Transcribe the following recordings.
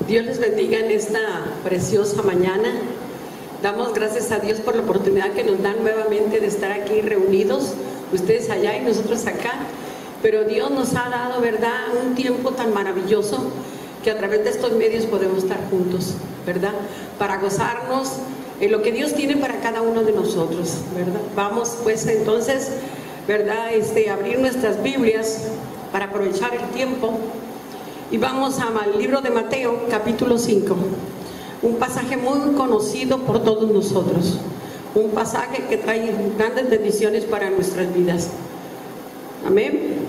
Dios les bendiga en esta preciosa mañana. Damos gracias a Dios por la oportunidad que nos dan nuevamente de estar aquí reunidos, ustedes allá y nosotros acá. Pero Dios nos ha dado, ¿verdad?, un tiempo tan maravilloso que a través de estos medios podemos estar juntos, ¿verdad?, para gozarnos en lo que Dios tiene para cada uno de nosotros, ¿verdad? Vamos pues entonces, ¿verdad?, abrir nuestras Biblias para aprovechar el tiempo y vamos al libro de Mateo, capítulo 5, un pasaje muy conocido por todos nosotros, un pasaje que trae grandes bendiciones para nuestras vidas. Amén.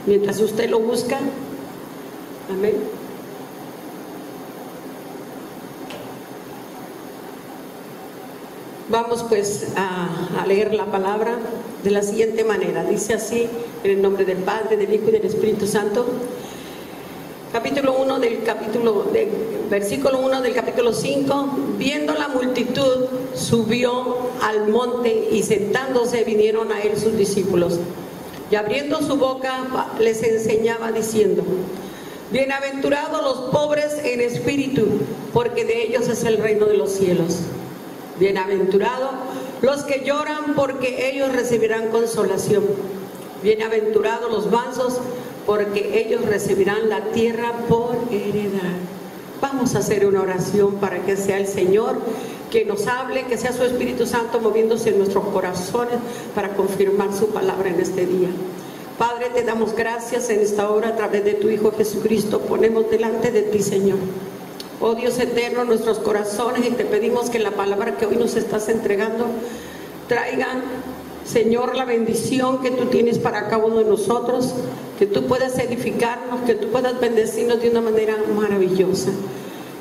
Mientras usted lo busca, amén. Vamos pues a leer la palabra de la siguiente manera. Dice así, en el nombre del Padre, del Hijo y del Espíritu Santo. Versículo 1 del capítulo 5. Viendo la multitud, subió al monte y sentándose vinieron a él sus discípulos. Y abriendo su boca les enseñaba diciendo: bienaventurados los pobres en espíritu, porque de ellos es el reino de los cielos. Bienaventurados los que lloran, porque ellos recibirán consolación. Bienaventurados los mansos, porque ellos recibirán la tierra por heredad. Vamos a hacer una oración para que sea el Señor que nos hable, que sea su Espíritu Santo moviéndose en nuestros corazones para confirmar su palabra en este día. Padre, te damos gracias en esta hora a través de tu Hijo Jesucristo. Ponemos delante de ti, Señor, oh Dios eterno, nuestros corazones, y te pedimos que la palabra que hoy nos estás entregando traiga, Señor, la bendición que tú tienes para cada uno de nosotros, que tú puedas edificarnos, que tú puedas bendecirnos de una manera maravillosa.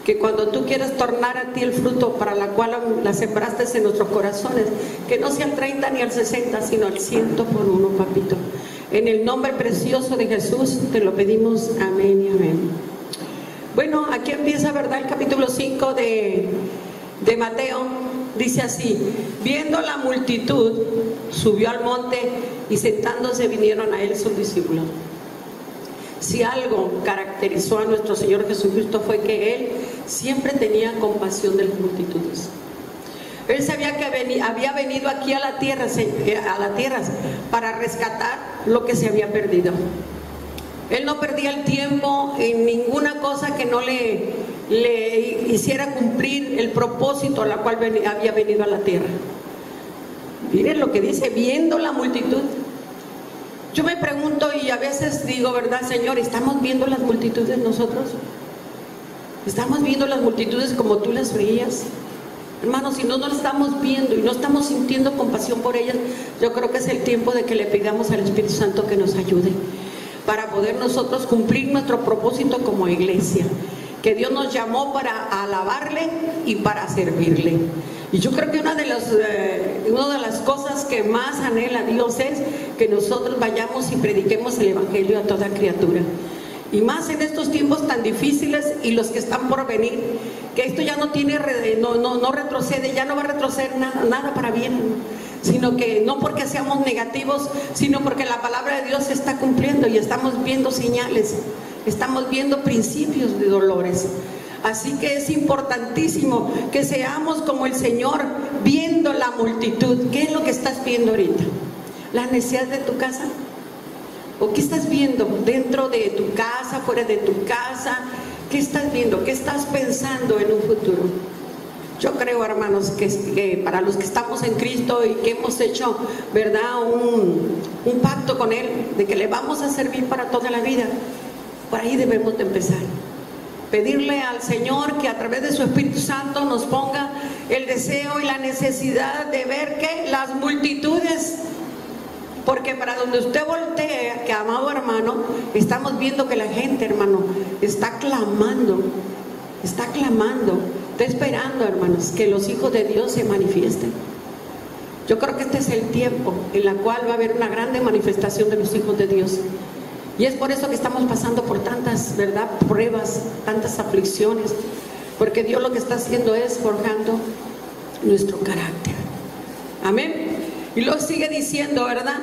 Que cuando tú quieras tornar a ti el fruto para la cual la sembraste en nuestros corazones, que no sea al 30 ni al 60, sino al 100 por uno, papito. En el nombre precioso de Jesús te lo pedimos, amén y amén. Bueno, aquí empieza, ¿verdad?, el capítulo 5 de Mateo. Dice así: viendo la multitud, subió al monte y sentándose vinieron a él sus discípulos. Si algo caracterizó a nuestro Señor Jesucristo fue que Él siempre tenía compasión de las multitudes. Él sabía que había venido aquí a la tierra para rescatar lo que se había perdido. Él no perdía el tiempo en ninguna cosa que no le hiciera cumplir el propósito a la cual había venido a la tierra. Miren lo que dice: viendo la multitud. Yo me pregunto y a veces digo, ¿verdad, Señor? ¿Estamos viendo las multitudes nosotros? ¿Estamos viendo las multitudes como tú las veías? Hermanos, si no las estamos viendo y no estamos sintiendo compasión por ellas, yo creo que es el tiempo de que le pidamos al Espíritu Santo que nos ayude para poder nosotros cumplir nuestro propósito como iglesia, que Dios nos llamó para alabarle y para servirle. Y yo creo que una de las cosas que más anhela Dios es que nosotros vayamos y prediquemos el Evangelio a toda criatura. Y más en estos tiempos tan difíciles y los que están por venir, que esto ya no tiene, no retrocede, ya no va a retroceder nada para bien, sino que no porque seamos negativos, sino porque la palabra de Dios se está cumpliendo y estamos viendo señales, estamos viendo principios de dolores. Así que es importantísimo que seamos como el Señor, viendo la multitud. ¿Qué es lo que estás viendo ahorita? ¿Las necesidades de tu casa? ¿O qué estás viendo dentro de tu casa, fuera de tu casa? ¿Qué estás viendo? ¿Qué estás pensando en un futuro? Yo creo, hermanos, que para los que estamos en Cristo y que hemos hecho, ¿verdad?, un pacto con Él, de que le vamos a servir para toda la vida, por ahí debemos de empezar. Pedirle al Señor que a través de su Espíritu Santo nos ponga el deseo y la necesidad de ver que las multitudes, porque para donde usted voltee, que amado hermano, estamos viendo que la gente, hermano, está clamando, está esperando, hermanos, que los hijos de Dios se manifiesten. Yo creo que este es el tiempo en el cual va a haber una grande manifestación de los hijos de Dios. Y es por eso que estamos pasando por tantas, ¿verdad?, pruebas, tantas aflicciones, porque Dios lo que está haciendo es forjando nuestro carácter. Amén. Y luego sigue diciendo, ¿verdad?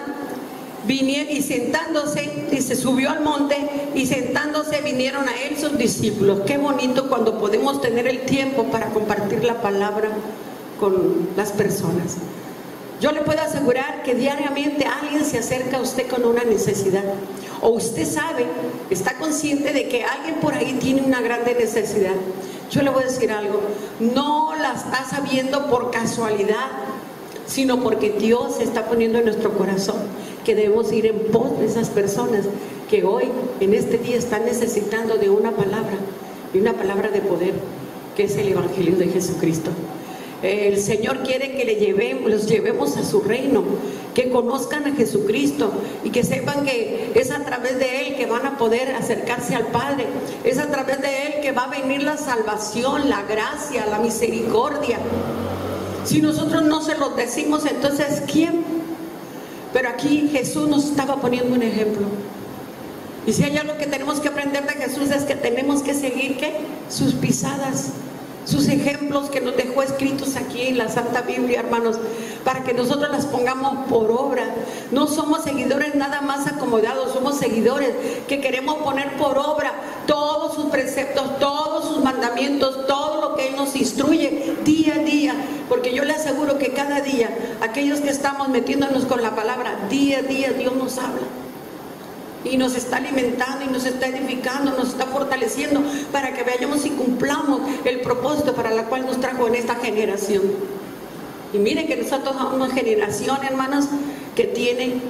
y sentándose, dice, subió al monte y sentándose vinieron a él sus discípulos. Qué bonito cuando podemos tener el tiempo para compartir la palabra con las personas. Yo le puedo asegurar que diariamente alguien se acerca a usted con una necesidad, o usted sabe, está consciente de que alguien por ahí tiene una grande necesidad. Yo le voy a decir algo, no la está sabiendo por casualidad, sino porque Dios está poniendo en nuestro corazón que debemos ir en pos de esas personas que hoy, en este día, están necesitando de una palabra, y una palabra de poder, que es el Evangelio de Jesucristo. El Señor quiere que los llevemos a su reino, que conozcan a Jesucristo y que sepan que es a través de Él que van a poder acercarse al Padre, es a través de Él que va a venir la salvación, la gracia, la misericordia. Si nosotros no se los decimos, entonces ¿quién? Pero aquí Jesús nos estaba poniendo un ejemplo. Y si hay algo que tenemos que aprender de Jesús es que tenemos que seguir, ¿qué? Sus pisadas, sus ejemplos que nos dejó escritos aquí en la Santa Biblia, hermanos, para que nosotros las pongamos por obra. No somos seguidores nada más acomodados, somos seguidores que queremos poner por obra todos sus preceptos, todos sus mandamientos, todo lo que Él nos instruye día a día, porque yo le aseguro que cada día, aquellos que estamos metiéndonos con la palabra, día a día Dios nos habla. Y nos está alimentando y nos está edificando, nos está fortaleciendo para que vayamos y cumplamos el propósito para el cual nos trajo en esta generación. Y miren que nosotros somos una generación, hermanos, que tiene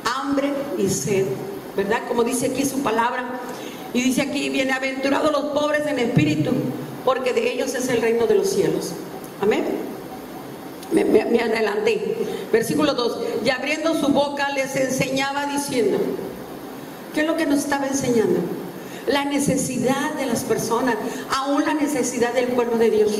hambre y sed, ¿verdad? Como dice aquí su palabra. Y dice aquí, bienaventurados los pobres en espíritu, porque de ellos es el reino de los cielos. Amén. Me adelanté. Versículo 2. Y abriendo su boca les enseñaba diciendo. ¿Qué es lo que nos estaba enseñando? La necesidad de las personas, aún la necesidad del pueblo de Dios.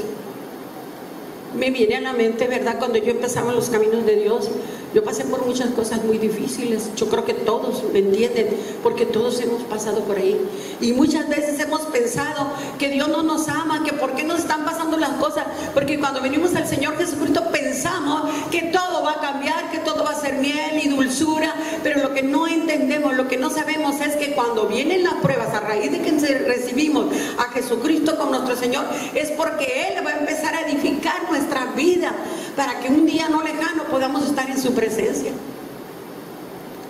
Me viene a la mente, ¿verdad? Cuando yo empezaba en los caminos de Dios, yo pasé por muchas cosas muy difíciles. Yo creo que todos me entienden, porque todos hemos pasado por ahí. Y muchas veces hemos pensado que Dios no nos ama, que por qué nos están pasando las cosas. Porque cuando venimos al Señor Jesucristo pensamos que todo va a cambiar, que todo va a ser miel y dulzura. Pero lo que no entendemos, lo que no sabemos es que cuando vienen las pruebas, a raíz de que recibimos a Jesucristo como nuestro Señor, es porque Él va a empezar a edificar nuestra vida para que un día no lejano podamos estar en su presencia.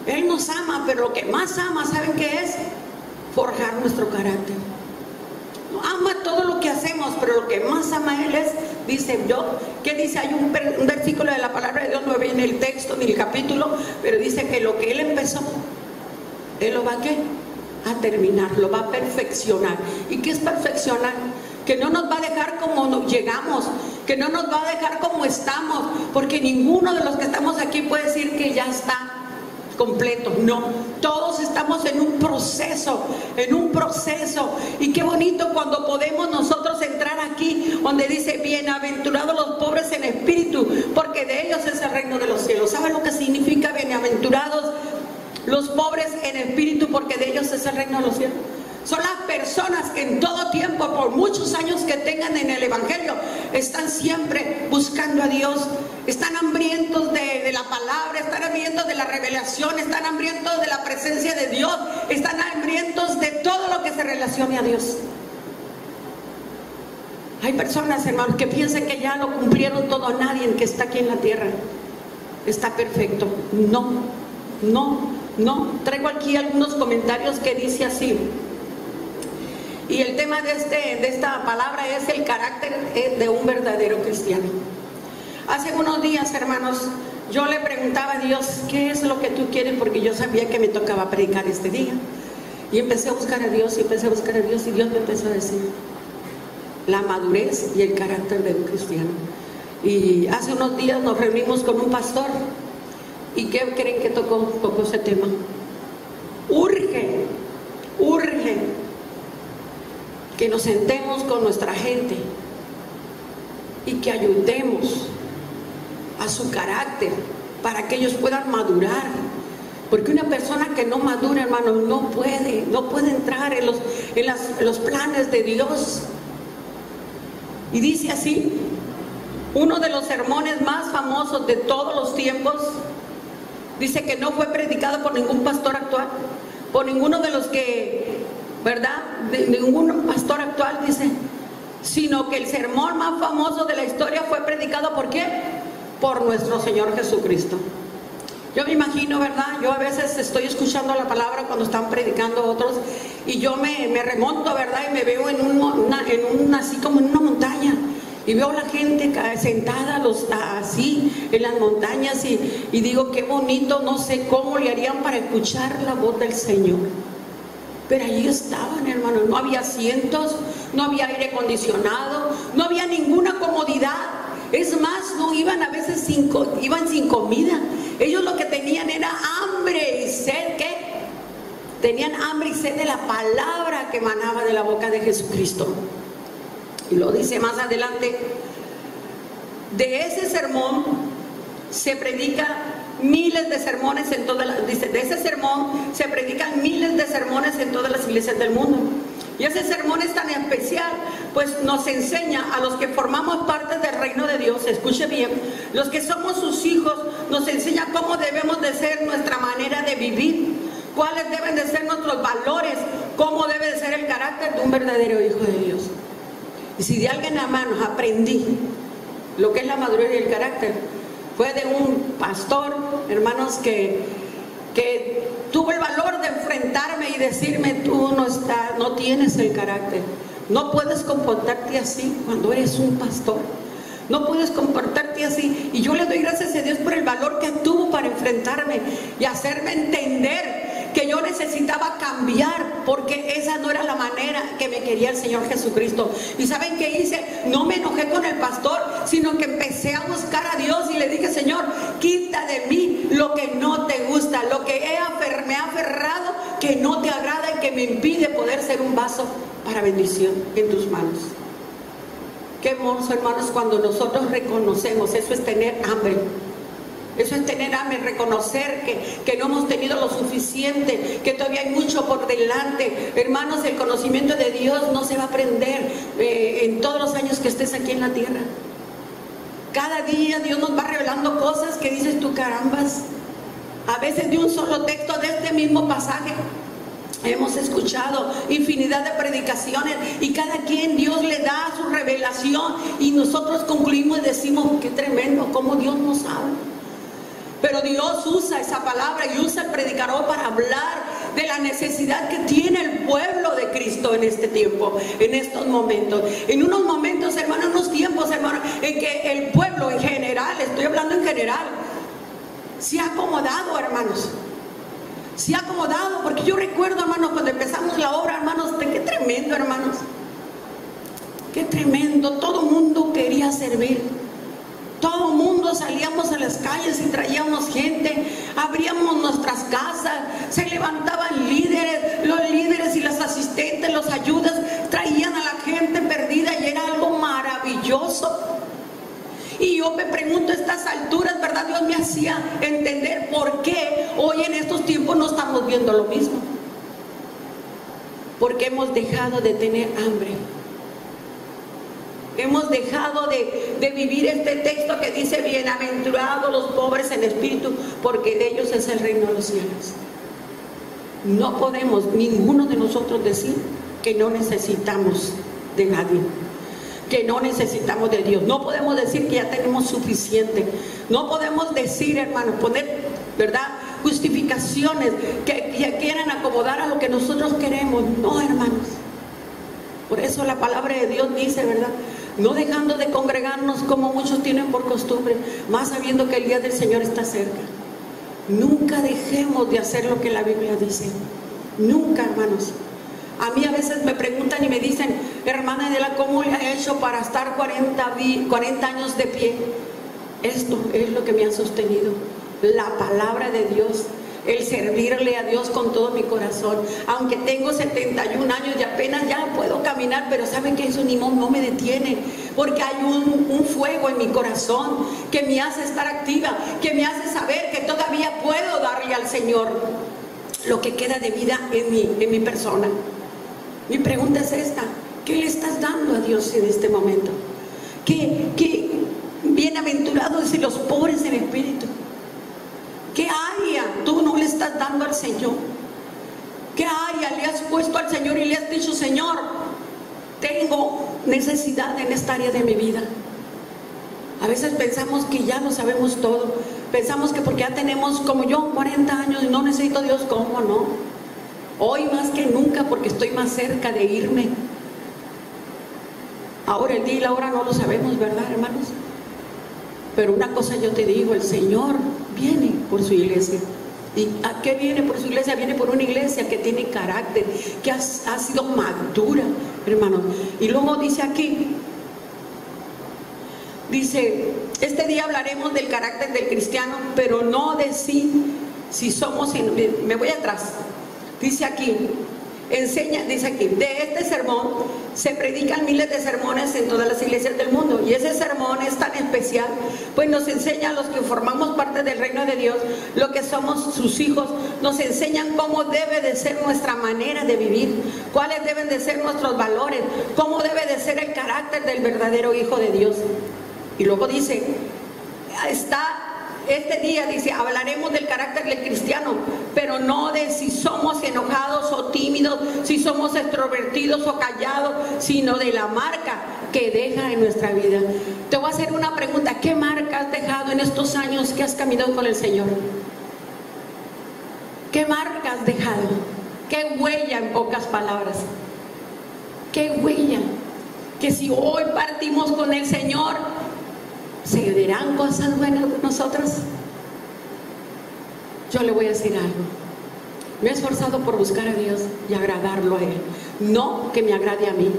Él nos ama, pero lo que más ama, ¿saben qué es? Forjar nuestro carácter. Ama todo lo que hacemos, pero lo que más ama Él es, dice yo, ¿qué dice? Hay un versículo de la palabra de Dios, no ve en el texto ni el capítulo, pero dice que lo que Él empezó, Él lo va a terminar, lo va a perfeccionar. ¿Y qué es perfeccionar? Que no nos va a dejar como nos llegamos, que no nos va a dejar como estamos, porque ninguno de los que estamos aquí puede decir que ya está completo. No, todos estamos en un proceso, y qué bonito cuando podemos nosotros entrar aquí donde dice bienaventurados los pobres en espíritu, porque de ellos es el reino de los cielos. ¿Saben lo que significa bienaventurados los pobres en espíritu? Porque de ellos es el reino de los cielos. Son las personas que en todo tiempo, por muchos años que tengan en el Evangelio, están siempre buscando a Dios, están hambrientos de la palabra, están hambrientos de la revelación, están hambrientos de la presencia de Dios, están hambrientos de todo lo que se relacione a Dios. Hay personas, hermanos, que piensan que ya lo cumplieron todo. Nadie que está aquí en la tierra está perfecto. No. Traigo aquí algunos comentarios que dice así. Y el tema de esta palabra es el carácter de un verdadero cristiano. Hace unos días, hermanos, yo le preguntaba a Dios, ¿qué es lo que tú quieres? Porque yo sabía que me tocaba predicar este día. Y empecé a buscar a Dios, y Dios me empezó a decir la madurez y el carácter de un cristiano. Y hace unos días nos reunimos con un pastor. ¿Y qué creen que tocó ese tema? Urge que nos sentemos con nuestra gente y que ayudemos a su carácter para que ellos puedan madurar, porque una persona que no madura, hermano, no puede entrar en los planes de Dios. Y dice así, uno de los sermones más famosos de todos los tiempos Dice que no fue predicado por ningún pastor actual, por ninguno de los que, ¿verdad? De ningún pastor actual, dice, sino que el sermón más famoso de la historia fue predicado ¿por quién? Por nuestro Señor Jesucristo. Yo me imagino, ¿verdad? Yo a veces estoy escuchando la palabra cuando están predicando otros y yo me remonto, ¿verdad? Y me veo así como en una montaña y veo a la gente sentada así en las montañas y digo, qué bonito, no sé cómo le harían para escuchar la voz del Señor. Pero allí estaban, hermanos, no había asientos, no había aire acondicionado, no había ninguna comodidad. Es más, no iban a veces iban sin comida. Ellos lo que tenían era hambre y sed. ¿Qué? Tenían hambre y sed de la palabra que emanaba de la boca de Jesucristo. Y lo dice más adelante. De ese sermón se predica miles de sermones en todas las, dice, de ese sermón se predican miles de sermones en todas las iglesias del mundo. Y ese sermón es tan especial, pues nos enseña a los que formamos parte del reino de Dios, escuche bien, los que somos sus hijos, nos enseña cómo debemos de ser nuestra manera de vivir, cuáles deben de ser nuestros valores, cómo debe de ser el carácter de un verdadero hijo de Dios. Y si de alguien, hermanos, aprendí lo que es la madurez y el carácter, fue de un pastor, hermanos, que tuvo el valor de enfrentarme y decirme, tú no tienes el carácter, no puedes comportarte así cuando eres un pastor, no puedes comportarte así. Y yo le doy gracias a Dios por el valor que tuvo para enfrentarme y hacerme entender que yo necesitaba cambiar, porque esa no era la manera que me quería el Señor Jesucristo. ¿Y saben qué hice? No me enojé con el pastor, sino que empecé a buscar a Dios y le dije, Señor, quita de mí lo que no te gusta, lo que me ha aferrado, que no te agrada y que me impide poder ser un vaso para bendición en tus manos. Qué hermoso, hermanos, cuando nosotros reconocemos, eso es tener hambre. Eso es tener hambre, reconocer que no hemos tenido lo suficiente, que todavía hay mucho por delante. Hermanos, el conocimiento de Dios no se va a aprender en todos los años que estés aquí en la tierra. Cada día Dios nos va revelando cosas que dices tú, carambas. A veces de un solo texto de este mismo pasaje hemos escuchado infinidad de predicaciones y cada quien Dios le da su revelación y nosotros concluimos y decimos, qué tremendo, cómo Dios nos habla. Pero Dios usa esa palabra y usa el predicador para hablar de la necesidad que tiene el pueblo de Cristo en este tiempo, en estos momentos. En unos momentos, hermano, en unos tiempos, hermano, en que el pueblo en general, estoy hablando en general, se ha acomodado, hermanos. Se ha acomodado, porque yo recuerdo, hermanos, cuando empezamos la obra, hermanos, qué tremendo, hermanos. Qué tremendo, todo el mundo quería servir. Todo el mundo salíamos a las calles y traíamos gente, abríamos nuestras casas, se levantaban líderes, los líderes y las asistentes, los ayudas, traían a la gente perdida y era algo maravilloso. Y yo me pregunto a estas alturas, ¿verdad? Dios me hacía entender por qué hoy en estos tiempos no estamos viendo lo mismo. Porque hemos dejado de tener hambre. Hemos dejado de vivir este texto que dice, bienaventurados los pobres en espíritu, porque de ellos es el reino de los cielos. No podemos, ninguno de nosotros, decir que no necesitamos de nadie, que no necesitamos de Dios. No podemos decir que ya tenemos suficiente. No podemos decir, hermanos, poner, ¿verdad?, justificaciones que quieran acomodar a lo que nosotros queremos. No, hermanos. Por eso la palabra de Dios dice, ¿verdad?, no dejando de congregarnos como muchos tienen por costumbre, más sabiendo que el día del Señor está cerca. Nunca dejemos de hacer lo que la Biblia dice. Nunca, hermanos. A mí a veces me preguntan y me dicen, hermana Adela, ¿cómo le ha hecho para estar 40 años de pie? Esto es lo que me ha sostenido. La palabra de Dios. El servirle a Dios con todo mi corazón. Aunque tengo 71 años y apenas ya puedo caminar, pero saben que eso ni no me detiene, porque hay un fuego en mi corazón que me hace estar activa, que me hace saber que todavía puedo darle al Señor lo que queda de vida en mi persona. Mi pregunta es esta: ¿qué le estás dando a Dios en este momento? ¿Qué bienaventurados y los pobres en espíritu? ¿Qué hay le estás dando al Señor? ¿Qué área le has puesto al Señor y le has dicho, Señor, tengo necesidad en esta área de mi vida? A veces pensamos que ya lo sabemos todo. Pensamos que porque ya tenemos, como yo, 40 años y no necesito a Dios. ¿Cómo no? Hoy más que nunca, porque estoy más cerca de irme. Ahora el día y la hora no lo sabemos, ¿verdad, hermanos? Pero una cosa yo te digo, el Señor viene por su iglesia. ¿Y a qué viene por su iglesia? Viene por una iglesia que tiene carácter, que ha sido madura, hermanos. Y luego dice aquí, dice, este día hablaremos del carácter del cristiano, pero no de si somos, me voy atrás, dice aquí, dice aquí, de este sermón se predican miles de sermones en todas las iglesias del mundo, y ese sermón es tan especial, pues nos enseña a los que formamos parte del reino de Dios, lo que somos sus hijos, nos enseñan cómo debe de ser nuestra manera de vivir, cuáles deben de ser nuestros valores, cómo debe de ser el carácter del verdadero hijo de Dios. Y luego dice, este día dice, hablaremos del carácter del cristiano, pero no de si somos enojados o tímidos, si somos extrovertidos o callados, sino de la marca que deja en nuestra vida. Te voy a hacer una pregunta, ¿qué marca has dejado en estos años que has caminado con el Señor? ¿Qué marca has dejado? ¿Qué huella, en pocas palabras? ¿Qué huella? Que si hoy partimos con el Señor, ¿se verán cosas buenas de nosotros? Yo le voy a decir algo. Me he esforzado por buscar a Dios y agradarlo a Él. No que me agrade a mí,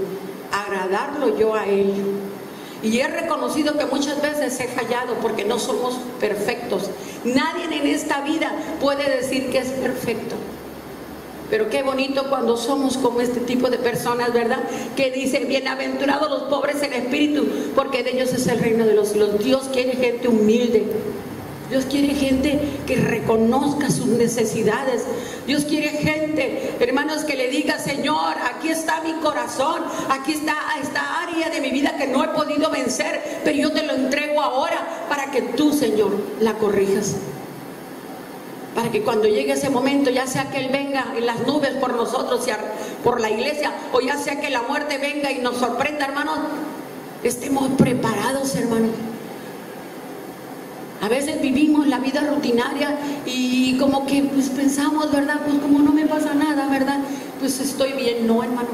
agradarlo yo a Él. Y he reconocido que muchas veces he fallado porque no somos perfectos. Nadie en esta vida puede decir que es perfecto. Pero qué bonito cuando somos como este tipo de personas, ¿verdad? Que dice, bienaventurados los pobres en espíritu, porque de ellos es el reino de los cielos. Dios quiere gente humilde. Dios quiere gente que reconozca sus necesidades. Dios quiere gente, hermanos, que le diga, Señor, aquí está mi corazón, aquí está esta área de mi vida que no he podido vencer, pero yo te lo entrego ahora para que tú, Señor, la corrijas. Para que cuando llegue ese momento, ya sea que Él venga en las nubes por nosotros, por la iglesia, o ya sea que la muerte venga y nos sorprenda, hermanos, estemos preparados, hermanos. A veces vivimos la vida rutinaria y como que pues pensamos, ¿verdad? Pues como no me pasa nada, ¿verdad? Pues estoy bien. No, hermano.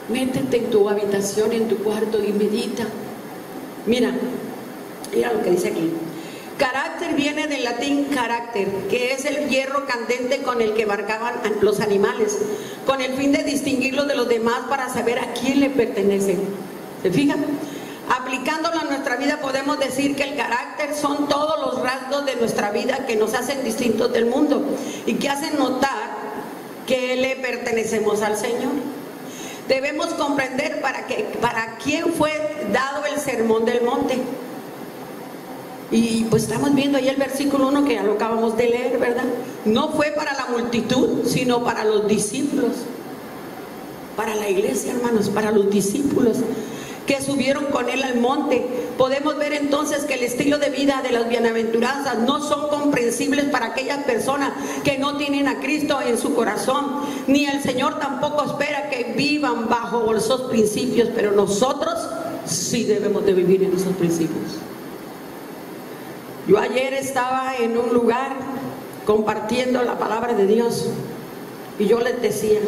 Métete en tu habitación, en tu cuarto y medita. Mira lo que dice aquí. Carácter viene del latín carácter, que es el hierro candente con el que marcaban los animales, con el fin de distinguirlos de los demás para saber a quién le pertenecen. ¿Se fijan? Aplicándolo a nuestra vida podemos decir que el carácter son todos los rasgos de nuestra vida que nos hacen distintos del mundo y que hacen notar que le pertenecemos al Señor. Debemos comprender para quién fue dado el sermón del monte. Y pues estamos viendo ahí el versículo 1 que ya lo acabamos de leer, ¿verdad? No fue para la multitud, sino para los discípulos, para la iglesia, hermanos, para los discípulos que subieron con Él al monte. Podemos ver entonces que el estilo de vida de las bienaventuranzas no son comprensibles para aquellas personas que no tienen a Cristo en su corazón, ni el Señor tampoco espera que vivan bajo esos principios, pero nosotros sí debemos de vivir en esos principios. Yo ayer estaba en un lugar compartiendo la palabra de Dios y yo les decía,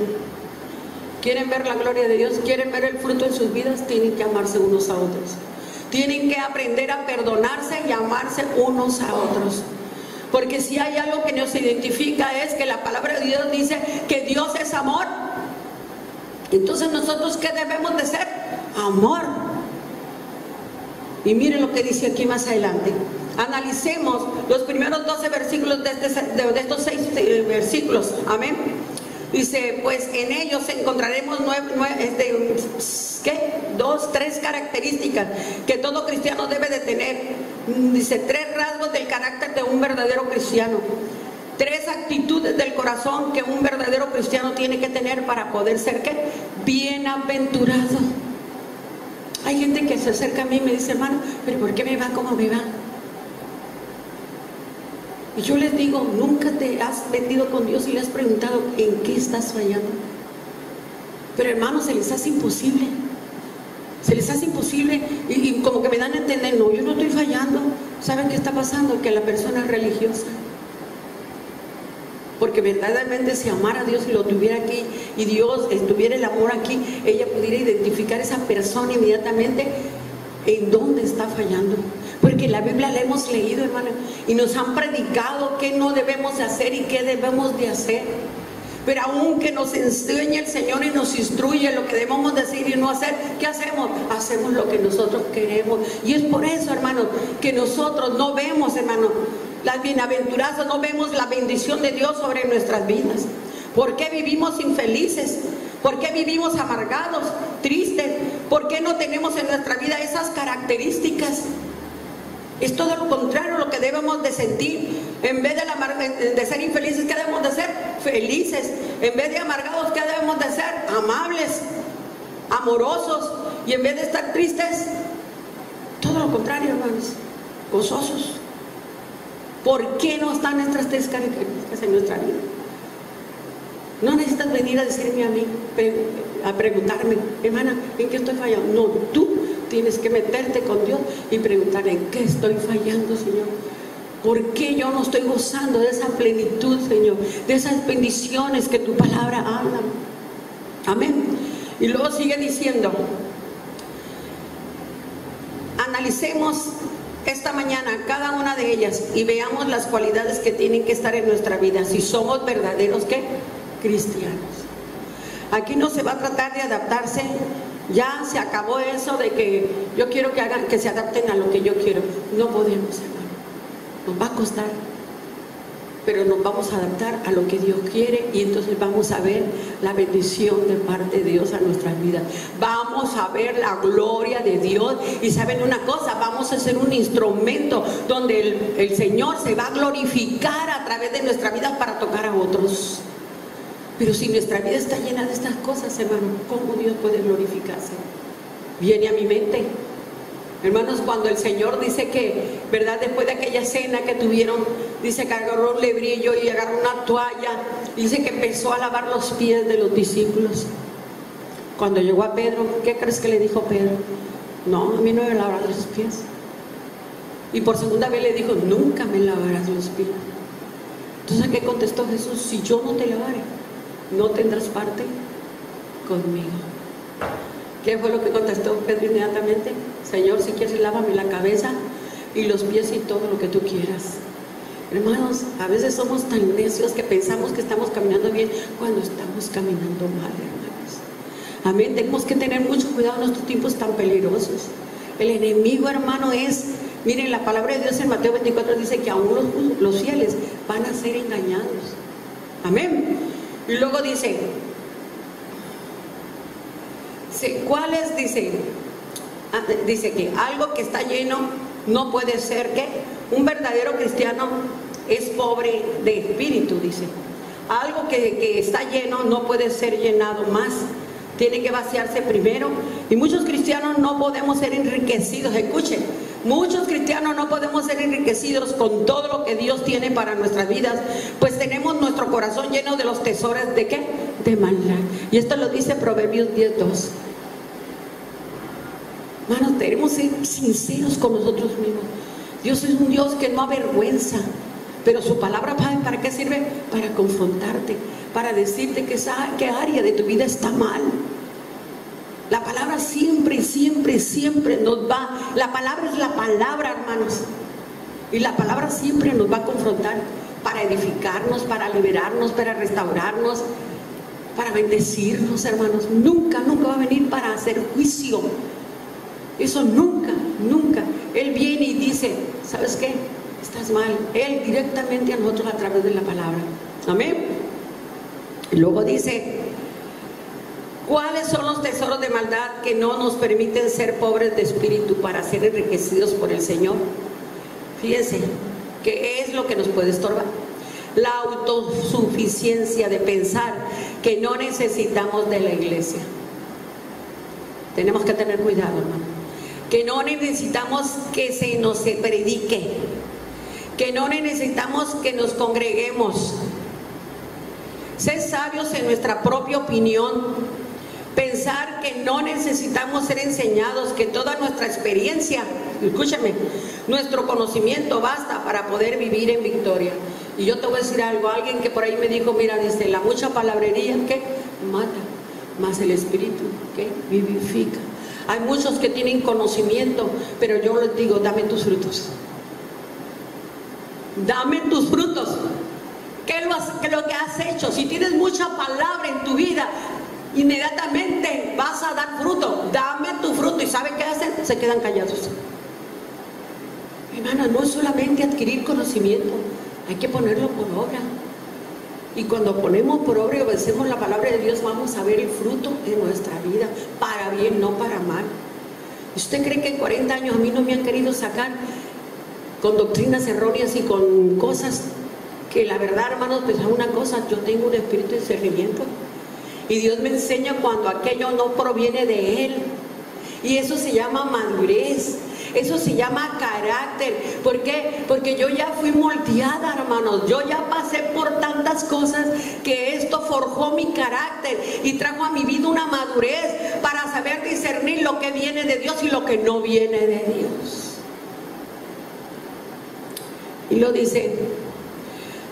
¿quieren ver la gloria de Dios? ¿Quieren ver el fruto en sus vidas? Tienen que amarse unos a otros. Tienen que aprender a perdonarse y amarse unos a otros. Porque si hay algo que nos identifica es que la palabra de Dios dice que Dios es amor. Entonces nosotros, ¿qué debemos de ser? Amor. Y miren lo que dice aquí más adelante. Analicemos los primeros 12 versículos de estos 6 versículos. Amén. Dice, pues en ellos encontraremos 3 características que todo cristiano debe de tener. Dice, 3 rasgos del carácter de un verdadero cristiano. 3 actitudes del corazón que un verdadero cristiano tiene que tener para poder ser, ¿qué? Bienaventurado. Hay gente que se acerca a mí y me dice, hermano, pero ¿por qué me va como me va? Y yo les digo, ¿nunca te has metido con Dios y le has preguntado en qué estás fallando? Pero hermanos, se les hace imposible. Se les hace imposible y como que me dan a entender, no, yo no estoy fallando. ¿Saben qué está pasando? Que la persona es religiosa. Porque verdaderamente si amara a Dios y lo tuviera aquí, y Dios estuviera el amor aquí, ella pudiera identificar a esa persona inmediatamente en dónde está fallando. Porque la Biblia la hemos leído, hermano, y nos han predicado qué no debemos de hacer y qué debemos de hacer. Pero aunque nos enseñe el Señor y nos instruye lo que debemos decir y no hacer, ¿qué hacemos? Hacemos lo que nosotros queremos. Y es por eso, hermano, que nosotros no vemos, hermano, las bienaventuranzas, no vemos la bendición de Dios sobre nuestras vidas. ¿Por qué vivimos infelices? ¿Por qué vivimos amargados, tristes? ¿Por qué no tenemos en nuestra vida esas características? Es todo lo contrario lo que debemos de sentir. En vez de ser infelices, ¿qué debemos de ser? Felices. En vez de amargados, ¿qué debemos de ser? Amables, amorosos. Y en vez de estar tristes, todo lo contrario, hermanos, gozosos. ¿Por qué no están estas tres características en nuestra vida? No necesitas venir a decirme a mí, a preguntarme, hermana, ¿en qué estoy fallando? No, tú tienes que meterte con Dios y preguntarle, ¿en qué estoy fallando, Señor? ¿Por qué yo no estoy gozando de esa plenitud, Señor? De esas bendiciones que tu palabra habla. Amén. Y luego sigue diciendo, analicemos esta mañana cada una de ellas y veamos las cualidades que tienen que estar en nuestra vida, si somos verdaderos, ¿qué? Cristianos. Aquí no se va a tratar de adaptarse. Ya se acabó eso de que yo quiero que hagan, que se adapten a lo que yo quiero. No podemos, hermano. Nos va a costar, pero nos vamos a adaptar a lo que Dios quiere y entonces vamos a ver la bendición de parte de Dios a nuestras vidas. Vamos a ver la gloria de Dios y saben una cosa, vamos a ser un instrumento donde el Señor se va a glorificar a través de nuestra vida para tocar a otros. Pero si nuestra vida está llena de estas cosas, hermano, ¿cómo Dios puede glorificarse? Viene a mi mente, hermanos, cuando el Señor dice que, ¿verdad? Después de aquella cena que tuvieron, dice que agarró un lebrillo y agarró una toalla, dice que empezó a lavar los pies de los discípulos. Cuando llegó a Pedro, ¿qué crees que le dijo Pedro? No, a mí no me lavarás los pies. Y por segunda vez le dijo, nunca me lavarás los pies. Entonces, ¿qué contestó Jesús? Si yo no te lavare, no tendrás parte conmigo. ¿Qué fue lo que contestó Pedro inmediatamente? Señor, si quieres lávame la cabeza y los pies y todo lo que tú quieras. Hermanos, a veces somos tan necios que pensamos que estamos caminando bien cuando estamos caminando mal, hermanos. Amén, tenemos que tener mucho cuidado en estos tiempos tan peligrosos. El enemigo, hermano, es, miren, la palabra de Dios en Mateo 24 dice que aún los fieles van a ser engañados. Amén. Y luego dice, ¿cuáles? Dice que algo que está lleno no puede ser que un verdadero cristiano es pobre de espíritu, dice. Algo que está lleno no puede ser llenado más. Tiene que vaciarse primero. Y muchos cristianos no podemos ser enriquecidos. Escuchen, muchos cristianos no podemos ser enriquecidos con todo lo que Dios tiene para nuestras vidas, pues tenemos nuestro corazón lleno de los tesoros ¿de qué? De maldad. Y esto lo dice Proverbios 10:2. Hermanos, tenemos que ser sinceros con nosotros mismos. Dios es un Dios que no avergüenza, pero su palabra, ¿para qué sirve? Para confrontarte, para decirte qué área de tu vida está mal. La palabra siempre, siempre, siempre nos va, la palabra es la palabra, hermanos, y la palabra siempre nos va a confrontar para edificarnos, para liberarnos, para restaurarnos, para bendecirnos, hermanos. Nunca, nunca va a venir para hacer juicio. Eso nunca, nunca. Él viene y dice, ¿sabes qué? Estás mal. Él directamente a nosotros a través de la palabra. Amén. Y luego dice, ¿cuáles son los tesoros de maldad que no nos permiten ser pobres de espíritu para ser enriquecidos por el Señor? Fíjense, ¿qué es lo que nos puede estorbar? La autosuficiencia de pensar que no necesitamos de la iglesia. Tenemos que tener cuidado, hermano. Que no necesitamos que se nos predique, que no necesitamos que nos congreguemos. Ser sabios en nuestra propia opinión. Pensar que no necesitamos ser enseñados, que toda nuestra experiencia, escúchame, nuestro conocimiento basta para poder vivir en victoria. Y yo te voy a decir algo, alguien que por ahí me dijo, mira, dice, la mucha palabrería que mata, más el espíritu que vivifica. Hay muchos que tienen conocimiento, pero yo les digo, dame tus frutos. Dame tus frutos. ¿Qué es lo que has hecho? Si tienes mucha palabra en tu vida, inmediatamente vas a dar fruto. Dame tu fruto. ¿Y saben qué hacen? Se quedan callados. Hermana, no es solamente adquirir conocimiento, hay que ponerlo por obra. Y cuando ponemos por obra y obedecemos la palabra de Dios, vamos a ver el fruto en nuestra vida, para bien, no para mal. ¿Usted cree que en 40 años a mí no me han querido sacar con doctrinas erróneas y con cosas que la verdad, hermanos, pues es una cosa? Yo tengo un espíritu de discernimiento y Dios me enseña cuando aquello no proviene de Él, y eso se llama madurez, eso se llama carácter. ¿Por qué? Porque yo ya fui moldeada, hermanos, yo ya pasé por tantas cosas que esto forjó mi carácter y trajo a mi vida una madurez para saber discernir lo que viene de Dios y lo que no viene de Dios. Y lo dice,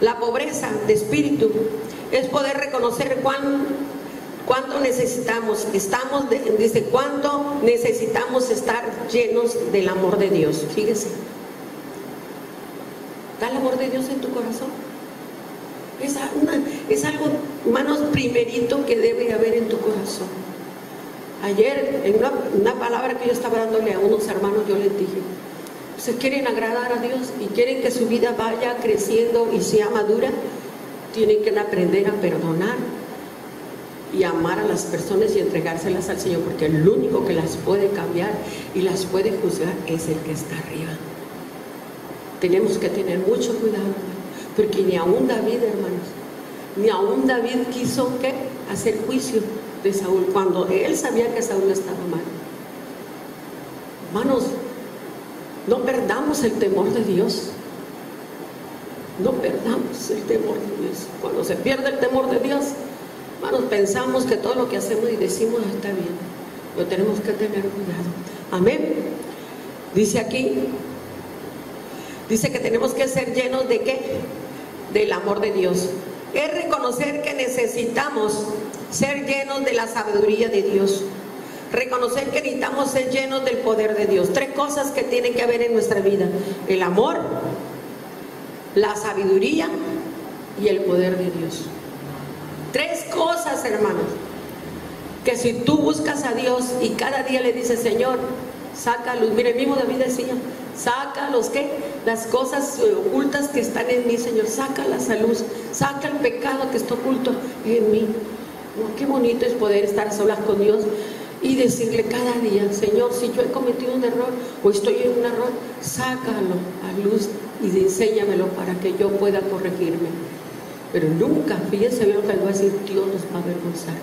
la pobreza de espíritu es poder reconocer cuánto necesitamos, dice, cuánto necesitamos estar llenos del amor de Dios. Fíjese, ¿está el amor de Dios en tu corazón? Es algo, hermanos, primerito que debe haber en tu corazón. Ayer, en una palabra que yo estaba dándole a unos hermanos, yo les dije, si quieren agradar a Dios y quieren que su vida vaya creciendo y sea madura, tienen que aprender a perdonar y amar a las personas y entregárselas al Señor, porque el único que las puede cambiar y las puede juzgar es el que está arriba. Tenemos que tener mucho cuidado, porque ni aún David, hermanos, ni aún David quiso ¿qué? Hacer juicio de Saúl, cuando él sabía que Saúl estaba mal. Hermanos, no perdamos el temor de Dios. No perdamos el temor de Dios. Cuando se pierde el temor de Dios, hermanos, pensamos que todo lo que hacemos y decimos está bien, pero tenemos que tener cuidado. Amén. Dice aquí, dice que tenemos que ser llenos de ¿qué? Del amor de Dios. Es reconocer que necesitamos ser llenos de la sabiduría de Dios. Reconocer que necesitamos ser llenos del poder de Dios. 3 cosas que tienen que haber en nuestra vida: el amor, la sabiduría y el poder de Dios. 3 cosas, hermanos, que si tú buscas a Dios y cada día le dices, Señor, saca luz. Mire, el mismo David decía, saca las cosas ocultas que están en mí, Señor, sácalas a luz, saca el pecado que está oculto en mí. Oh, qué bonito es poder estar a solas con Dios y decirle cada día, Señor, si yo he cometido un error o estoy en un error, sácalo a luz y enséñamelo para que yo pueda corregirme. Pero nunca, fíjense bien lo que le voy a decir, Dios nos va a avergonzar.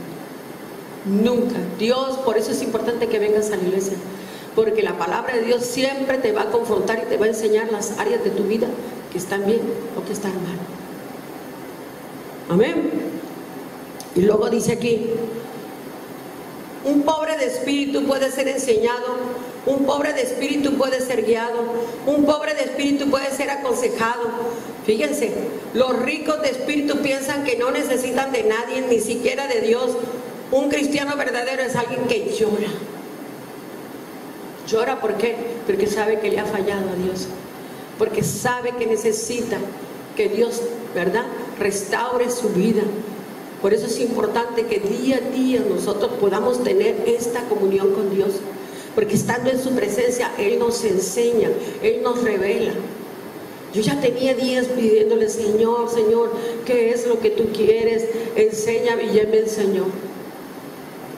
Nunca. Dios, por eso es importante que vengas a la iglesia, porque la palabra de Dios siempre te va a confrontar y te va a enseñar las áreas de tu vida que están bien o que están mal. Amén. Y luego dice aquí, un pobre de espíritu puede ser enseñado, un pobre de espíritu puede ser guiado, un pobre de espíritu puede ser aconsejado. Fíjense, los ricos de espíritu piensan que no necesitan de nadie, ni siquiera de Dios. Un cristiano verdadero es alguien que llora. Llora, ¿por qué? Porque sabe que le ha fallado a Dios, porque sabe que necesita que Dios, ¿verdad?, restaure su vida. Por eso es importante que día a día nosotros podamos tener esta comunión con Dios, porque estando en su presencia, Él nos enseña, Él nos revela. Yo ya tenía días pidiéndole, Señor, Señor, ¿qué es lo que tú quieres? Enséñame, y Él me enseñó.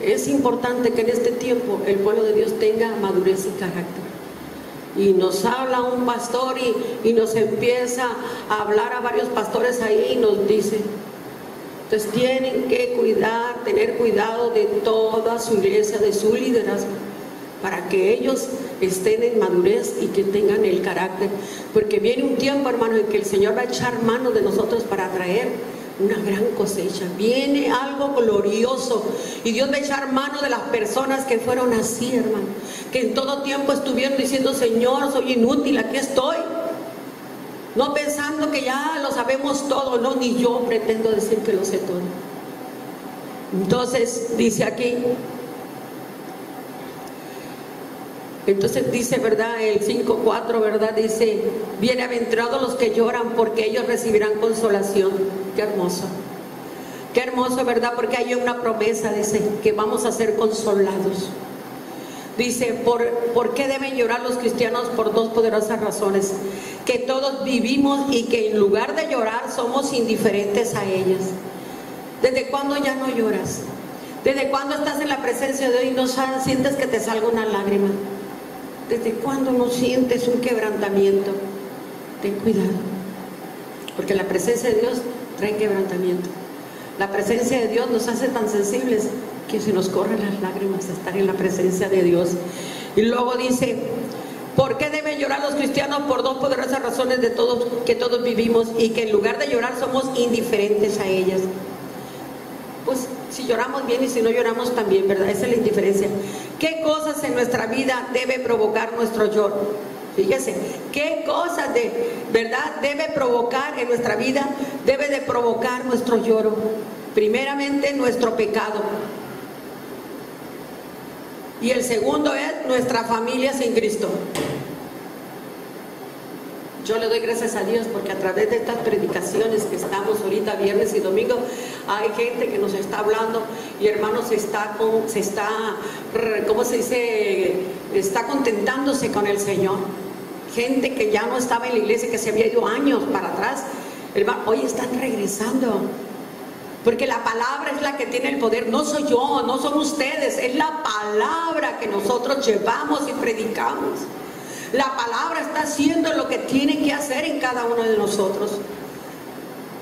Es importante que en este tiempo el pueblo de Dios tenga madurez y carácter. Y nos habla un pastor y nos empieza a hablar a varios pastores ahí y nos dice, entonces tienen que tener cuidado de toda su iglesia, de su liderazgo, para que ellos estén en madurez y que tengan el carácter, porque viene un tiempo, hermano, en que el Señor va a echar mano de nosotros para traer una gran cosecha. Viene algo glorioso y Dios va a echar mano de las personas que fueron así, hermano, que en todo tiempo estuvieron diciendo: Señor, soy inútil, aquí estoy, no pensando que ya lo sabemos todo. No, ni yo pretendo decir que lo sé todo. Entonces dice aquí, ¿verdad? El 5:4, ¿verdad? Dice: bienaventurados los que lloran, porque ellos recibirán consolación. Qué hermoso, ¿verdad? Porque hay una promesa, dice, que vamos a ser consolados. Dice: ¿por qué deben llorar los cristianos? Por dos poderosas razones: que todos vivimos y que en lugar de llorar somos indiferentes a ellas. ¿Desde cuándo ya no lloras? ¿Desde cuándo estás en la presencia de Dios y no sientes que te salga una lágrima? ¿Desde cuándo no sientes un quebrantamiento? Ten cuidado, porque la presencia de Dios trae quebrantamiento. La presencia de Dios nos hace tan sensibles que se nos corren las lágrimas de estar en la presencia de Dios. Y luego dice: ¿por qué deben llorar los cristianos? Por dos poderosas razones que todos vivimos y que en lugar de llorar somos indiferentes a ellas. Pues si lloramos bien y si no lloramos también, ¿verdad? Esa es la indiferencia. ¿Qué cosas en nuestra vida debe provocar nuestro lloro? Fíjese, ¿qué cosas verdad debe provocar en nuestra vida? Debe de provocar nuestro lloro. Primeramente, nuestro pecado. Y el segundo es nuestra familia sin Cristo. Yo le doy gracias a Dios porque a través de estas predicaciones que estamos ahorita viernes y domingo, hay gente que nos está hablando y hermanos está contentándose con el Señor. Gente que ya no estaba en la iglesia, que se había ido años para atrás, hermano, hoy están regresando. Porque la palabra es la que tiene el poder. No soy yo, no son ustedes, es la palabra que nosotros llevamos y predicamos. La palabra está haciendo lo que tiene que hacer en cada uno de nosotros.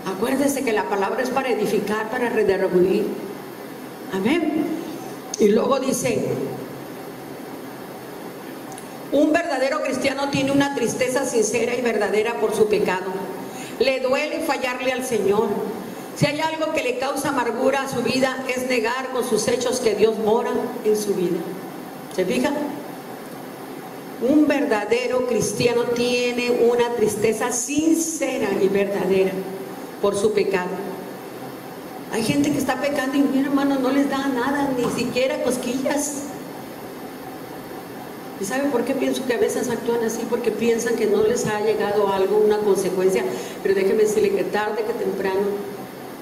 Acuérdese que la palabra es para edificar, para redarguir. Amén. Y luego dice: un verdadero cristiano tiene una tristeza sincera y verdadera por su pecado. Le duele fallarle al Señor. Si hay algo que le causa amargura a su vida, es negar con sus hechos que Dios mora en su vida. ¿Se fija? Un verdadero cristiano tiene una tristeza sincera y verdadera por su pecado. Hay gente que está pecando y, mira, hermano, no les da nada, ni siquiera cosquillas. ¿Y saben por qué pienso que a veces actúan así? Porque piensan que no les ha llegado algo, una consecuencia. Pero déjenme decirle que tarde que temprano,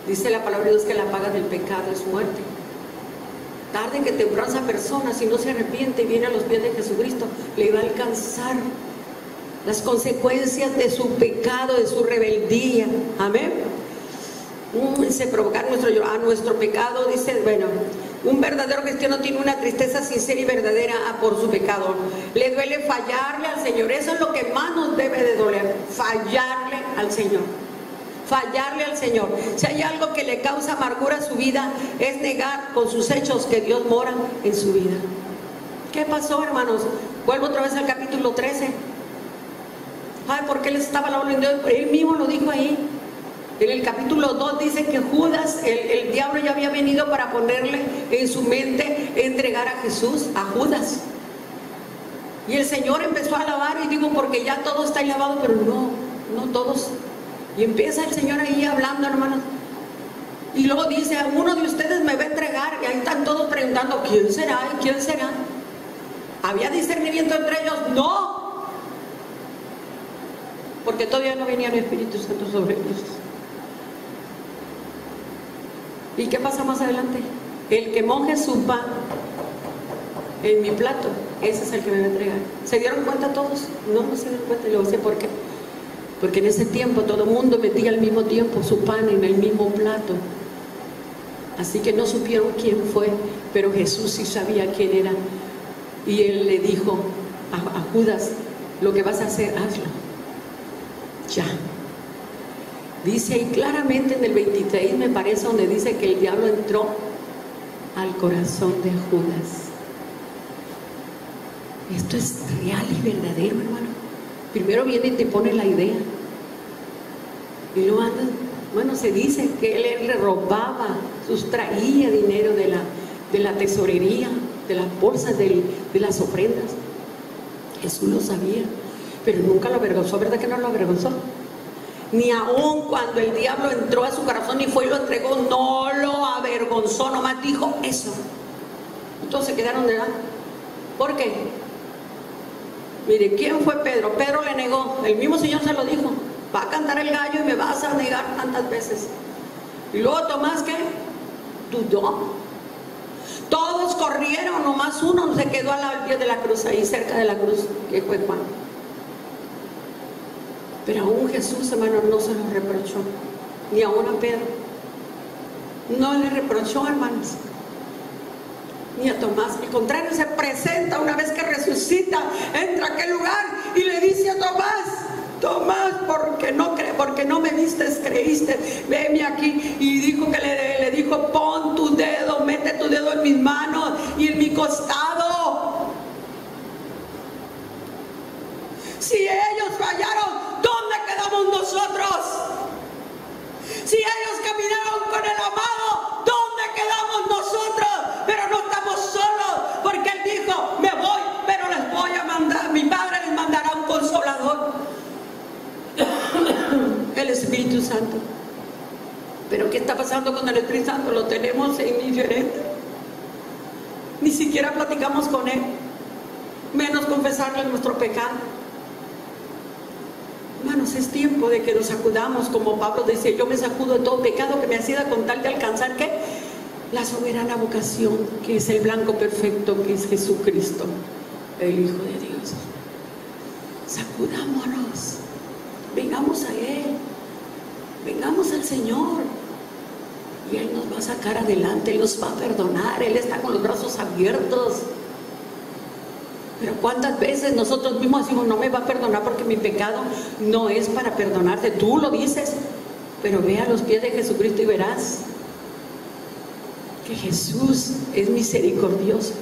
dice la palabra de Dios que la paga del pecado es muerte. Tarde que temprano esa persona, si no se arrepiente y viene a los pies de Jesucristo, le va a alcanzar las consecuencias de su pecado, de su rebeldía. Amén. Dice: provocar nuestro pecado. Dice, bueno, un verdadero cristiano tiene una tristeza sincera y verdadera por su pecado. Le duele fallarle al Señor. Eso es lo que más nos debe de doler: fallarle al Señor. Fallarle al Señor. Si hay algo que le causa amargura a su vida, es negar con sus hechos que Dios mora en su vida. ¿Qué pasó, hermanos? Vuelvo otra vez al capítulo 13. Ay, ¿por qué les estaba hablando? Él mismo lo dijo ahí. En el capítulo 2 dice que Judas, el diablo ya había venido para ponerle en su mente entregar a Jesús, a Judas. Y el Señor empezó a alabar, y digo, porque ya todo está lavado, pero no todos. Y empieza el Señor ahí hablando, hermanos. Y luego dice: a uno de ustedes me va a entregar. Y ahí están todos preguntando: ¿quién será? ¿Y quién será? ¿Había discernimiento entre ellos? No. Porque todavía no venía el Espíritu Santo sobre ellos. ¿Y qué pasa más adelante? El que moje su pan en mi plato, ese es el que me va a entregar. ¿Se dieron cuenta todos? No se dieron cuenta. Y luego sé por qué. Porque en ese tiempo todo el mundo metía al mismo tiempo su pan en el mismo plato. Así que no supieron quién fue, pero Jesús sí sabía quién era. Y él le dijo a Judas: lo que vas a hacer, hazlo. Ya. Dice ahí claramente en el 23, me parece, donde dice que el diablo entró al corazón de Judas. Esto es real y verdadero, hermano. Primero viene y te pone la idea. Y luego anda, bueno, se dice que él le robaba, sustraía dinero de la tesorería, de las bolsas de las ofrendas. Jesús lo sabía, pero nunca lo avergonzó. ¿Verdad que no lo avergonzó? Ni aun cuando el diablo entró a su corazón y fue y lo entregó, no lo avergonzó, nomás dijo eso. Entonces quedaron de lado. ¿Por qué? Mire, ¿quién fue Pedro? Pedro le negó, el mismo Señor se lo dijo: va a cantar el gallo y me vas a negar tantas veces. Y luego Tomás, ¿qué? Dudó. Todos corrieron, nomás uno se quedó al pie de la cruz, ahí cerca de la cruz, que fue Juan. Pero aún Jesús, hermano, no se lo reprochó, ni aún a Pedro. No le reprochó, hermanos, ni a Tomás. Al contrario, se presenta una vez que resucita, entra a aquel lugar y le dice a Tomás: Tomás, porque no me vistes, creíste, veme aquí. Y dijo que le dijo: pon tu dedo, mete tu dedo en mis manos y en mi costado. Si ellos fallaron, ¿dónde quedamos nosotros? Si ellos caminaron con el amado, ¿dónde quedamos nosotros? Pero no estamos solos, porque él dijo: me voy, pero les voy a mandar, mi Padre les mandará un consolador, el Espíritu Santo. Pero ¿qué está pasando con el Espíritu Santo? Lo tenemos indiferente. Ni siquiera platicamos con él, menos confesarle nuestro pecado. Hermanos, es tiempo de que nos sacudamos, como Pablo dice: yo me sacudo de todo pecado que me hacía con tal de alcanzar, ¿qué? La soberana vocación, que es el blanco perfecto, que es Jesucristo, el Hijo de Dios. Sacudámonos, vengamos a Él, vengamos al Señor, y Él nos va a sacar adelante, Él nos va a perdonar, Él está con los brazos abiertos. Pero ¿cuántas veces nosotros mismos decimos: no me va a perdonar porque mi pecado no es para perdonarte? Tú lo dices, pero ve a los pies de Jesucristo y verás que Jesús es misericordioso.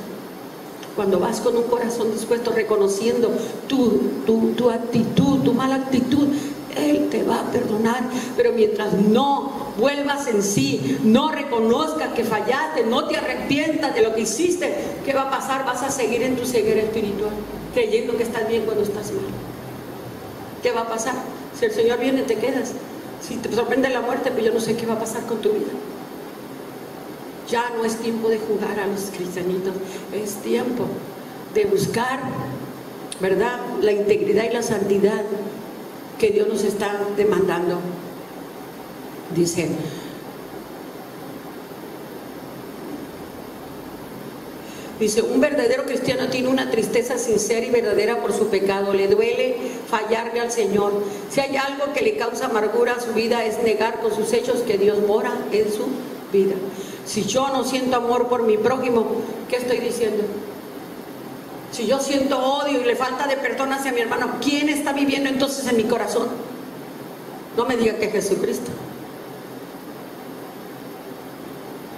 Cuando vas con un corazón dispuesto, reconociendo tu actitud, tu mala actitud, Él te va a perdonar. Pero mientras no vuelvas en sí, no reconozcas que fallaste, no te arrepientas de lo que hiciste, ¿qué va a pasar? Vas a seguir en tu ceguera espiritual, creyendo que estás bien cuando estás mal. ¿Qué va a pasar? Si el Señor viene, te quedas. Si te sorprende la muerte, pues yo no sé qué va a pasar con tu vida. Ya no es tiempo de jugar a los cristianitos, es tiempo de buscar, ¿verdad?, la integridad y la santidad que Dios nos está demandando. Dice: un verdadero cristiano tiene una tristeza sincera y verdadera por su pecado. Le duele fallarle al Señor. Si hay algo que le causa amargura a su vida, es negar con sus hechos que Dios mora en su vida. Si yo no siento amor por mi prójimo, ¿qué estoy diciendo? Si yo siento odio y le falta de perdón hacia mi hermano, ¿quién está viviendo entonces en mi corazón? No me diga que Jesucristo,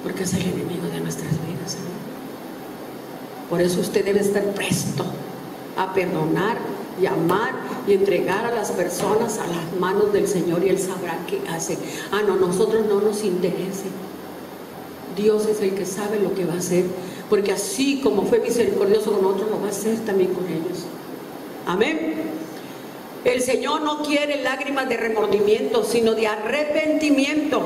porque es el enemigo de nuestras vidas, ¿no? Por eso usted debe estar presto a perdonar y amar y entregar a las personas a las manos del Señor, y Él sabrá qué hace. No, nosotros no nos interesa. Dios es el que sabe lo que va a hacer, porque así como fue misericordioso con otros, lo va a hacer también con ellos. Amén. El Señor no quiere lágrimas de remordimiento, sino de arrepentimiento,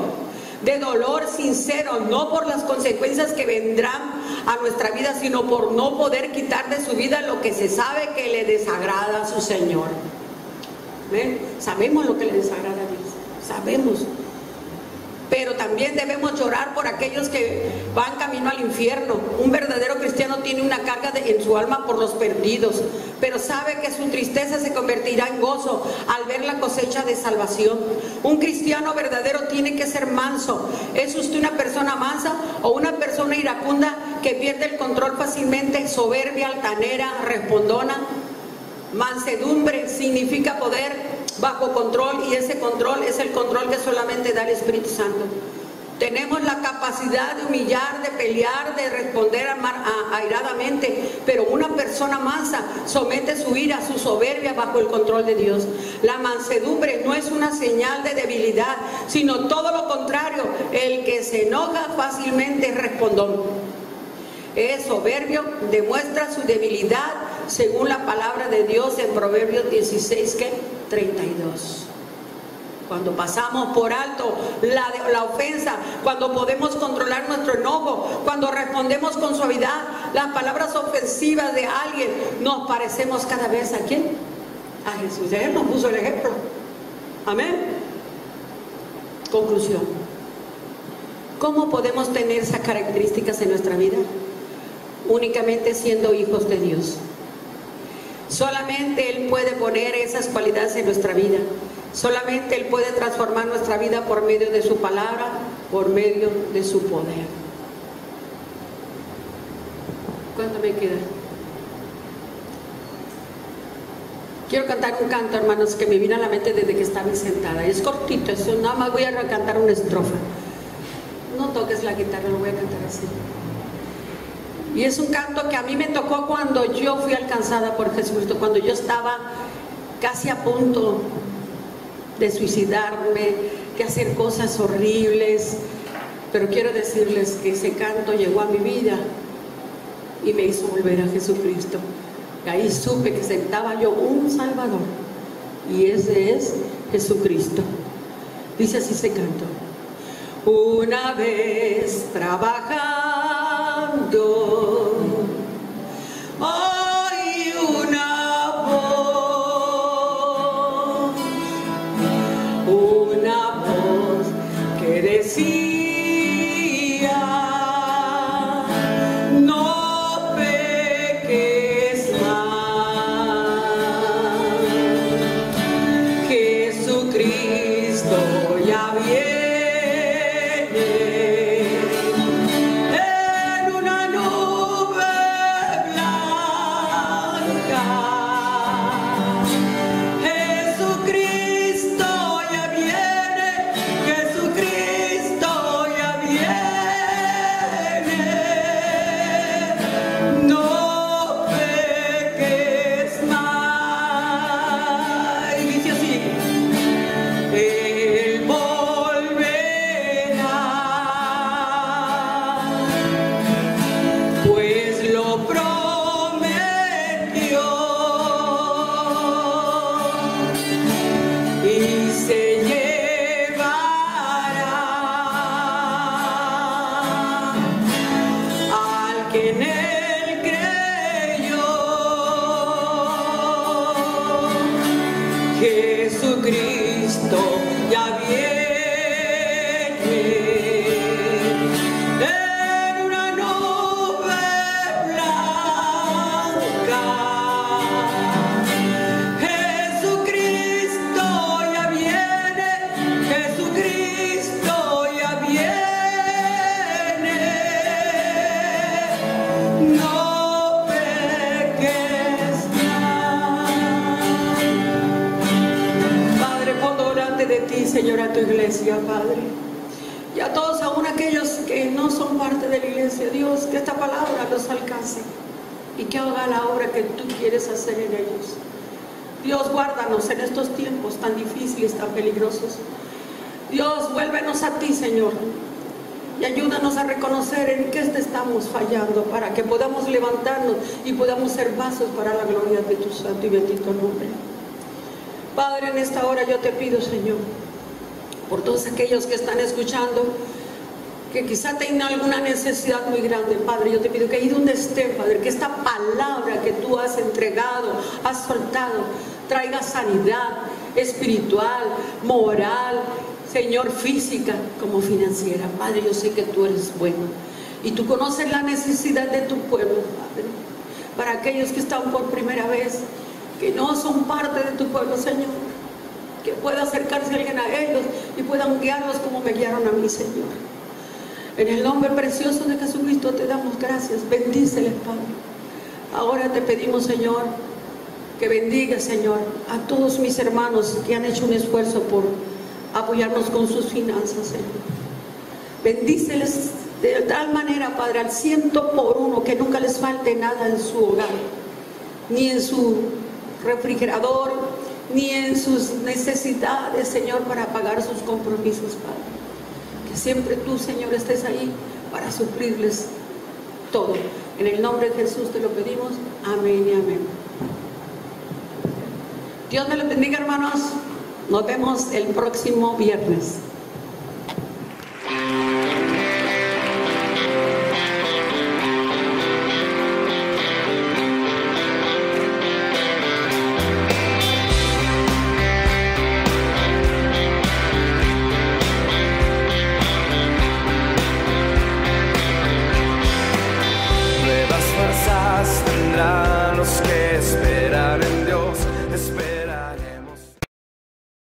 de dolor sincero, no por las consecuencias que vendrán a nuestra vida, sino por no poder quitar de su vida lo que se sabe que le desagrada a su Señor. ¿Ven? Sabemos lo que le desagrada a Dios, sabemos. Pero también debemos llorar por aquellos que van camino al infierno. Un verdadero cristiano tiene una carga en su alma por los perdidos, pero sabe que su tristeza se convertirá en gozo al ver la cosecha de salvación. Un cristiano verdadero tiene que ser manso. ¿Es usted una persona mansa o una persona iracunda que pierde el control fácilmente, soberbia, altanera, respondona? Mansedumbre significa poder bajo control, y ese control es el control que solamente da el Espíritu Santo. Tenemos la capacidad de humillar, de pelear, de responder airadamente, pero una persona mansa somete su ira, su soberbia bajo el control de Dios. La mansedumbre no es una señal de debilidad, sino todo lo contrario. El que se enoja fácilmente es respondón. Es soberbio, demuestra su debilidad, según la palabra de Dios en Proverbios 16, 32. Cuando pasamos por alto la ofensa, cuando podemos controlar nuestro enojo, cuando respondemos con suavidad las palabras ofensivas de alguien, nos parecemos cada vez ¿a quién? A Jesús. Él nos puso el ejemplo. Amén. Conclusión. ¿Cómo podemos tener esas características en nuestra vida? Únicamente siendo hijos de Dios. Solamente Él puede poner esas cualidades en nuestra vida. Solamente Él puede transformar nuestra vida por medio de su palabra, por medio de su poder. ¿Cuánto me queda? Quiero cantar un canto, hermanos, que me vino a la mente desde que estaba sentada. Es cortito, eso, nada más voy a cantar una estrofa. No toques la guitarra, lo voy a cantar así. Y es un canto que a mí me tocó cuando yo fui alcanzada por Jesucristo, cuando yo estaba casi a punto de suicidarme, de hacer cosas horribles, pero quiero decirles que ese canto llegó a mi vida y me hizo volver a Jesucristo. Y ahí supe que sentaba yo un Salvador, y ese es Jesucristo. Dice así ese canto: una vez trabajando, oí una voz que decía: no peques más, Jesucristo ya viene. Jesucristo ya viene en una nube blanca. Jesucristo ya viene, Jesucristo ya viene. No peques más. De ti, Señor, a tu iglesia, Padre, y a todos, aún aquellos que no son parte de la iglesia, Dios, que esta palabra los alcance y que haga la obra que tú quieres hacer en ellos. Dios, guárdanos en estos tiempos tan difíciles, tan peligrosos. Dios, vuélvenos a ti, Señor, y ayúdanos a reconocer en qué te estamos fallando, para que podamos levantarnos y podamos ser vasos para la gloria de tu santo y bendito nombre. Padre, en esta hora yo te pido, Señor, por todos aquellos que están escuchando, que quizá tengan alguna necesidad muy grande, Padre, yo te pido que ahí donde estén, Padre, que esta palabra que tú has entregado, has soltado, traiga sanidad espiritual, moral, Señor, física como financiera. Padre, yo sé que tú eres bueno y tú conoces la necesidad de tu pueblo, Padre. Para aquellos que están por primera vez, que no son parte de tu pueblo, Señor, que pueda acercarse alguien a ellos y puedan guiarlos como me guiaron a mí, Señor. En el nombre precioso de Jesucristo te damos gracias. Bendíceles, Padre. Ahora te pedimos, Señor, que bendiga, Señor, a todos mis hermanos que han hecho un esfuerzo por apoyarnos con sus finanzas, Señor. Bendíceles de tal manera, Padre, al 100%, que nunca les falte nada en su hogar, ni en su refrigerador, ni en sus necesidades, Señor, para pagar sus compromisos, Padre. Que siempre tú, Señor, estés ahí para suplirles todo. En el nombre de Jesús te lo pedimos. Amén y amén. Dios me los bendiga, hermanos. Nos vemos el próximo viernes.